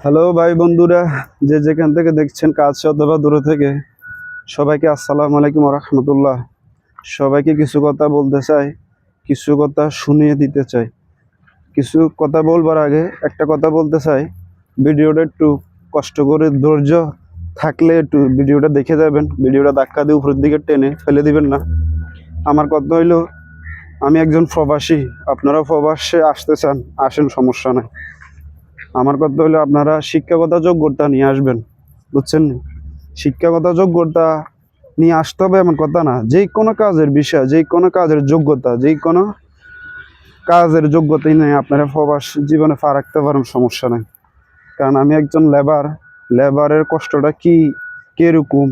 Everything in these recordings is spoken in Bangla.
হ্যালো ভাই বন্ধুরা, যে যেখান থেকে দেখছেন কাছে অথবা দূরে থেকে, সবাইকে আসসালামু আলাইকুম রহমতুল্লাহ। সবাইকে কিছু কথা বলতে চাই, কিছু কথা শুনিয়ে দিতে চাই। কিছু কথা বলবার আগে একটা কথা বলতে চাই, ভিডিওটা একটু কষ্ট করে ধৈর্য থাকলে একটু ভিডিওটা দেখে যাবেন। ভিডিওটা ধাক্কা দিয়ে উপরের দিকে টেনে ফেলে দিবেন না। আমার কথা হইলো, আমি একজন প্রবাসী, আপনারা প্রবাসে আসতে চান আসেন, সমস্যা নাই। আমার কথা হলো আপনারা শিক্ষাগত যোগ্যতা নিয়ে আসবেন, বুঝছেন? শিক্ষাগত যোগ্যতা নিয়ে আসতে হবে এমন কথা না। যে কোনো কাজের বিষয়, যে কোনো কাজের যোগ্যতা, যে কোনো কাজের যোগ্যতাই নেই আপনারা প্রবাস জীবনে পা রাখতে পারেন, সমস্যা নেই। কারণ আমি একজন লেবারের কষ্টটা কি কিরকম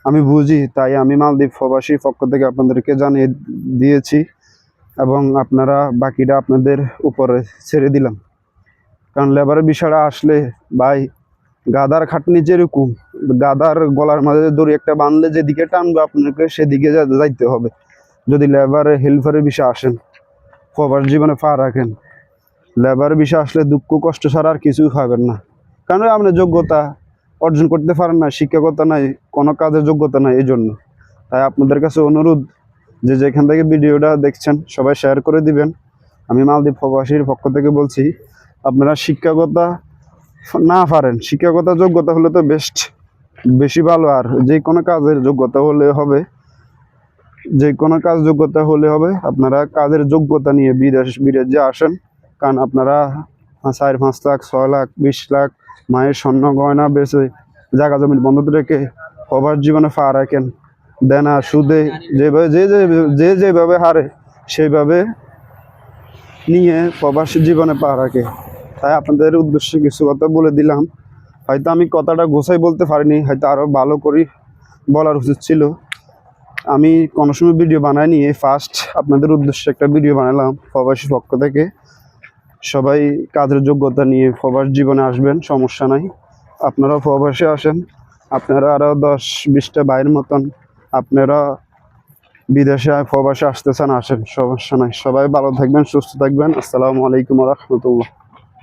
আমি বুঝি, তাই আমি মালদ্বীপ প্রবাসী পক্ষ থেকে আপনাদেরকে জানিয়ে দিয়েছি এবং আপনারা বাকিটা আপনাদের উপরে ছেড়ে দিলাম। কারণ লেবারের বিষয়টা আসলে ভাই, গাদার খাটনি যেরকম, গাদার গলার মাঝে দড়ি একটা বাঁধলে যেদিকে টানবে আপনাকে সেদিকে যাইতে হবে। যদি লেবারের হেল্পারের বিষয় আসেন, প্রবাস জীবনে পা রাখেন, লেবারের বিষয় আসলে দুঃখ কষ্ট ছাড়া আর কিছুই পাবেন না। কারণ আপনি যোগ্যতা অর্জন করতে পারেন না, শিক্ষকতা নাই, কোনো কাজের যোগ্যতা নাই। এই জন্য তাই আপনাদের কাছে অনুরোধ, যে যেখান থেকে ভিডিওটা দেখছেন সবাই শেয়ার করে দিবেন। আমি মালদ্বীপ প্রবাসীর পক্ষ থেকে বলছি, আপনারা শিক্ষকতা না পারেন, শিক্ষাগত যোগ্যতা হলে তো বেশি ভালো। আর যে কোনো কাজের যোগ্যতা হলে হবে, যে কোনো কাজ যোগ্যতা হলে হবে। আপনারা কাজের যোগ্যতা নিয়ে বিদেশে আসেন। কারণ আপনারা 4-5 লাখ 6 লাখ 20 লাখ মায়ের স্বর্ণ গয়না বেচে জায়গা জমি বন্ধক রেখে প্রবাস জীবনে পা রাখেন, দেনা সুদে যেভাবে যেভাবে হারে সেইভাবে নিয়ে প্রবাসী জীবনে পা রাখে। তাই আপনাদের উদ্দেশ্যে কিছু কথা বলে দিলাম। হয়তো আমি কথাটা গোছাই বলতে পারিনি, হয়তো আরও ভালো করে বলার উচিত ছিল। আমি কোনো সময় ভিডিও বানাইনি, এই ফার্স্ট আপনাদের উদ্দেশ্যে একটা ভিডিও বানালাম প্রবাসী পক্ষ থেকে। সবাই কাজের যোগ্যতা নিয়ে প্রবাস জীবনে আসবেন, সমস্যা নাই। আপনারাও প্রবাসে আসেন, আপনারা আরও 10-20টা ভাইয়ের মতন আপনারা বিদেশে প্রবাসে আসতে চান আসেন, সমস্যা নাই। সবাই ভালো থাকবেন, সুস্থ থাকবেন। আসসালামু আলাইকুম রহমতুল্লাহ।